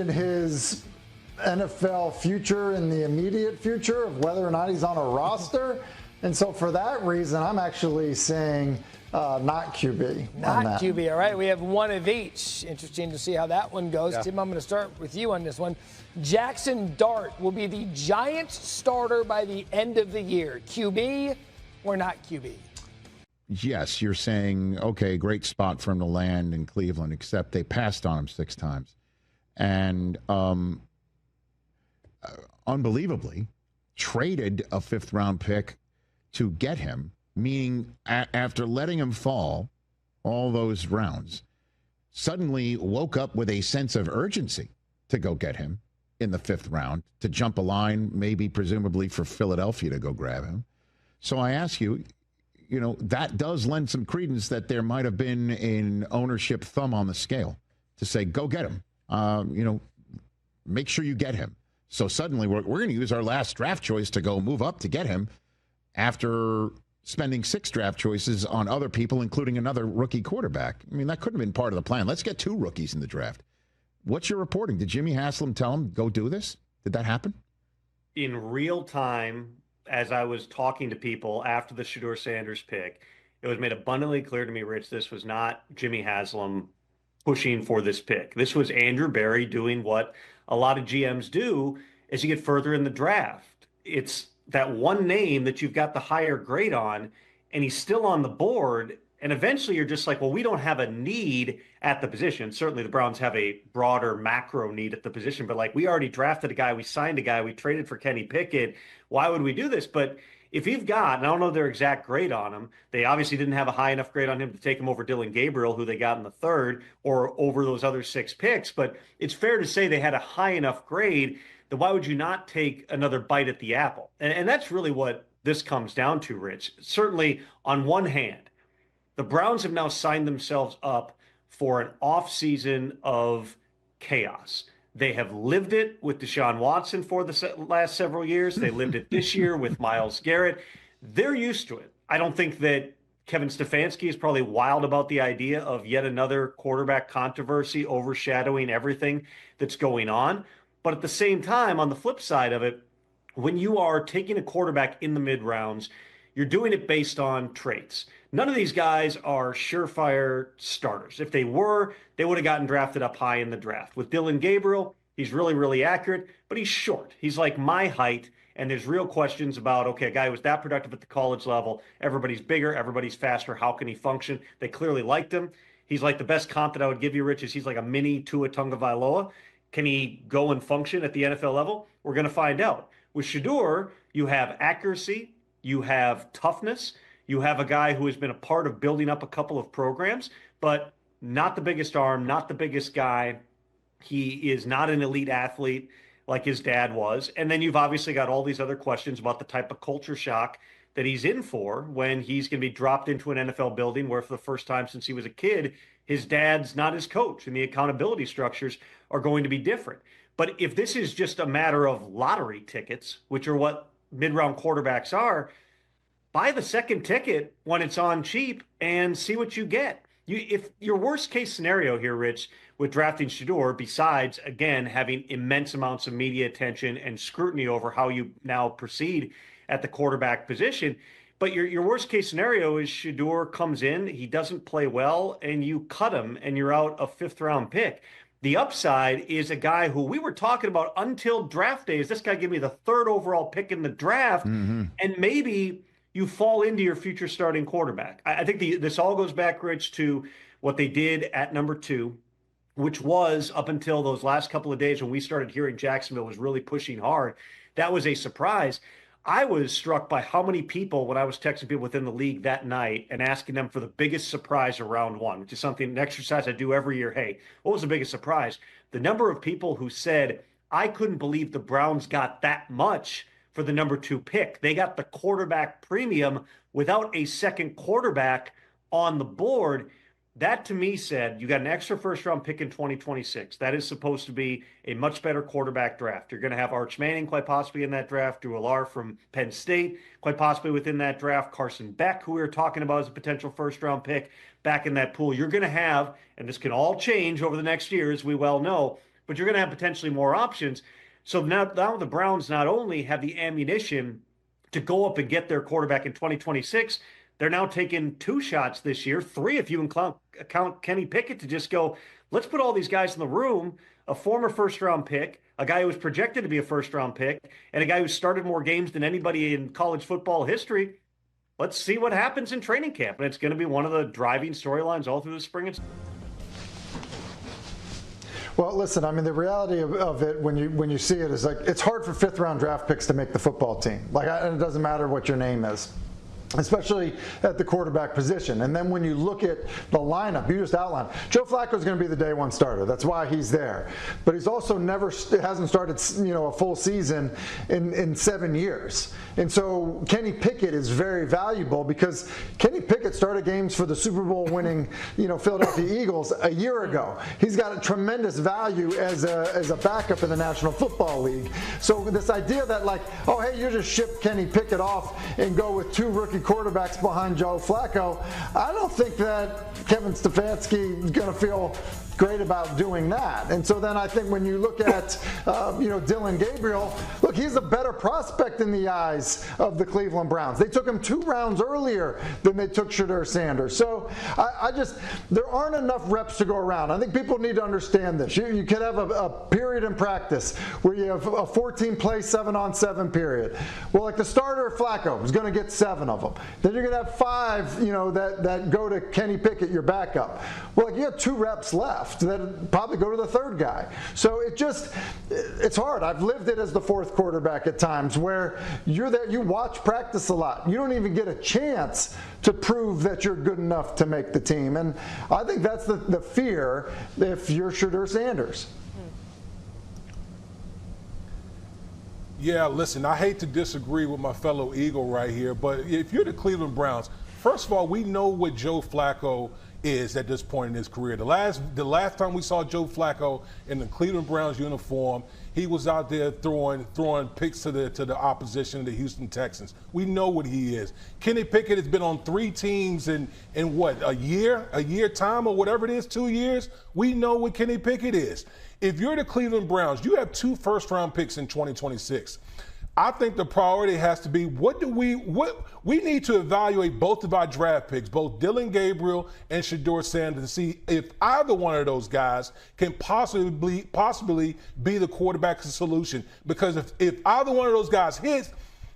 his NFL future in the immediate future of whether or not he's on a roster. And so for that reason, I'm actually saying not QB. Not QB, all right. We have one of each. Interesting to see how that one goes. Yeah. Tim, I'm going to start with you on this one. Jackson Dart will be the Giants starter by the end of the year. QB or not QB? Yes, you're saying, okay, great spot for him to land in Cleveland, except they passed on him 6 times. And unbelievably, traded a 5th-round pick to get him, meaning after letting him fall all those rounds, suddenly woke up with a sense of urgency to go get him in the 5th round, to jump a line, maybe presumably for Philadelphia to go grab him. So I ask you, you know, that does lend some credence that there might have been an ownership thumb on the scale to say, go get him. You know, make sure you get him. So suddenly we're going to use our last draft choice to go move up to get him after spending 6 draft choices on other people, including another rookie quarterback. I mean, that couldn't have been part of the plan. Let's get 2 rookies in the draft. What's your reporting? Did Jimmy Haslam tell him, go do this? Did that happen? In real time, as I was talking to people after the Shedeur Sanders pick, it was made abundantly clear to me, Rich, this was not Jimmy Haslam pushing for this pick. This was Andrew Berry doing what a lot of GMs do as you get further in the draft. It's that one name that you've got the higher grade on, and he's still on the board. And eventually you're just like, well, we don't have a need at the position. Certainly the Browns have a broader macro need at the position, but like, we already drafted a guy, we signed a guy, we traded for Kenny Pickett. Why would we do this? But if you've got, and I don't know their exact grade on him, they obviously didn't have a high enough grade on him to take him over Dylan Gabriel, who they got in the 3rd, or over those other 6 picks. But it's fair to say they had a high enough grade that why would you not take another bite at the apple? And that's really what this comes down to, Rich. Certainly, on one hand, the Browns have now signed themselves up for an offseason of chaos. They have lived it with Deshaun Watson for the last several years. They lived it this year with Myles Garrett. They're used to it. I don't think that Kevin Stefanski is probably wild about the idea of yet another quarterback controversy overshadowing everything that's going on. But at the same time, on the flip side of it, when you are taking a quarterback in the mid-rounds, you're doing it based on traits. None of these guys are surefire starters. If they were, they would have gotten drafted up high in the draft. With Dylan Gabriel, he's really, really accurate, but he's short. He's like my height, and there's real questions about, okay, a guy who was that productive at the college level, everybody's bigger, everybody's faster, how can he function? They clearly liked him. He's like the best comp that I would give you, Rich, is he's like a mini Tua Tagovailoa. Can he go and function at the NFL level? We're going to find out. With Shedeur, you have accuracy, you have toughness, you have a guy who has been a part of building up a couple of programs, but not the biggest arm, not the biggest guy. He is not an elite athlete like his dad was. And then you've obviously got all these other questions about the type of culture shock that he's in for when he's going to be dropped into an NFL building where for the first time since he was a kid, his dad's not his coach and the accountability structures are going to be different. But if this is just a matter of lottery tickets, which are what mid-round quarterbacks are, buy the second ticket when it's on cheap and see what you get. If your worst case scenario here, Rich, with drafting Shedeur, besides, again, having immense amounts of media attention and scrutiny over how you now proceed at the quarterback position, but your worst case scenario is Shedeur comes in, he doesn't play well, and you cut him, and you're out a 5th-round pick. The upside is a guy who we were talking about until draft day. Is this guy give me the 3rd overall pick in the draft, and maybe you fall into your future starting quarterback. I think this all goes back, Rich, to what they did at number 2, which was up until those last couple of days when we started hearing Jacksonville was really pushing hard. That was a surprise. I was struck by how many people, when I was texting people within the league that night and asking them for the biggest surprise of round 1, which is something, an exercise I do every year. Hey, what was the biggest surprise? The number of people who said, I couldn't believe the Browns got that much for the number 2 pick. They got the quarterback premium without a second quarterback on the board. That to me said, you got an extra 1st-round pick in 2026. That is supposed to be a much better quarterback draft. You're going to have Arch Manning quite possibly in that draft, Drew Allar from Penn State quite possibly within that draft, Carson Beck, who we were talking about as a potential 1st-round pick back in that pool. You're going to have, and this can all change over the next year, as we well know, but you're going to have potentially more options. So now the Browns not only have the ammunition to go up and get their quarterback in 2026, they're now taking 2 shots this year, 3 if you count Kenny Pickett, to just go, let's put all these guys in the room, a former first-round pick, a guy who was projected to be a first-round pick, and a guy who started more games than anybody in college football history. Let's see what happens in training camp. And it's going to be one of the driving storylines all through the spring. Well, listen, I mean, the reality of it when you see it is like it's hard for 5th-round draft picks to make the football team. Like, it doesn't matter what your name is, especially at the quarterback position. And then when you look at the lineup, you just outlined, Joe Flacco is going to be the day one starter. That's why he's there. But he's also hasn't started, a full season in 7 years. And so Kenny Pickett is very valuable because Kenny Pickett started games for the Super Bowl winning, Philadelphia Eagles a year ago. He's got a tremendous value as a backup in the National Football League. So this idea that like, oh, hey, you just ship Kenny Pickett off and go with 2 rookie quarterbacks behind Joe Flacco, I don't think that Kevin Stefanski is going to feel great about doing that. And so then I think when you look at, Dillon Gabriel, look, he's a better prospect in the eyes of the Cleveland Browns. They took him 2 rounds earlier than they took Shedeur Sanders. So there aren't enough reps to go around. I think people need to understand this. You could have a period in practice where you have a 14-play 7-on-7 period. Well, like the starter Flacco is going to get 7 of them. Then you're going to have 5, that go to Kenny Pickett, your backup. Well, like you have 2 reps left. That probably go to the 3rd guy. So it's hard. I've lived it as the 4th quarterback at times where you're there, you watch practice a lot. You don't even get a chance to prove that you're good enough to make the team. And I think that's the fear if you're Shedeur Sanders. Yeah, listen, I hate to disagree with my fellow Eagle right here, but if you're the Cleveland Browns, first of all, we know what Joe Flacco is at this point in his career. The last time we saw Joe Flacco in the Cleveland Browns uniform, he was out there throwing picks to the opposition, the Houston Texans. We know what he is. Kenny Pickett has been on 3 teams in what, a year time or whatever it is, 2 years. We know what Kenny Pickett is. If you're the Cleveland Browns, you have 2 first-round picks in 2026. I think the priority has to be what we need to evaluate both of our draft picks, both Dillon Gabriel and Shedeur Sanders, to see if either one of those guys can possibly be the quarterback solution. Because if either one of those guys hits,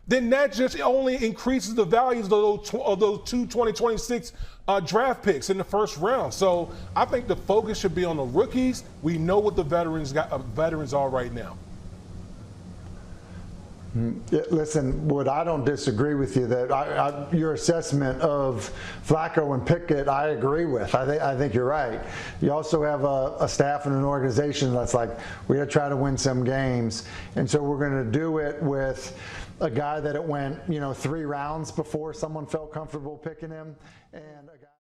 then that just only increases the values of those 2 2026 draft picks in the first round. So I think the focus should be on the rookies. We know what the veterans are right now. Listen, I don't disagree with you that your assessment of Flacco and Pickett, I agree with. I think you're right. You also have a staff and an organization that's like, we're going to try to win some games. And so we're going to do it with a guy that it went, 3 rounds before someone felt comfortable picking him. And a guy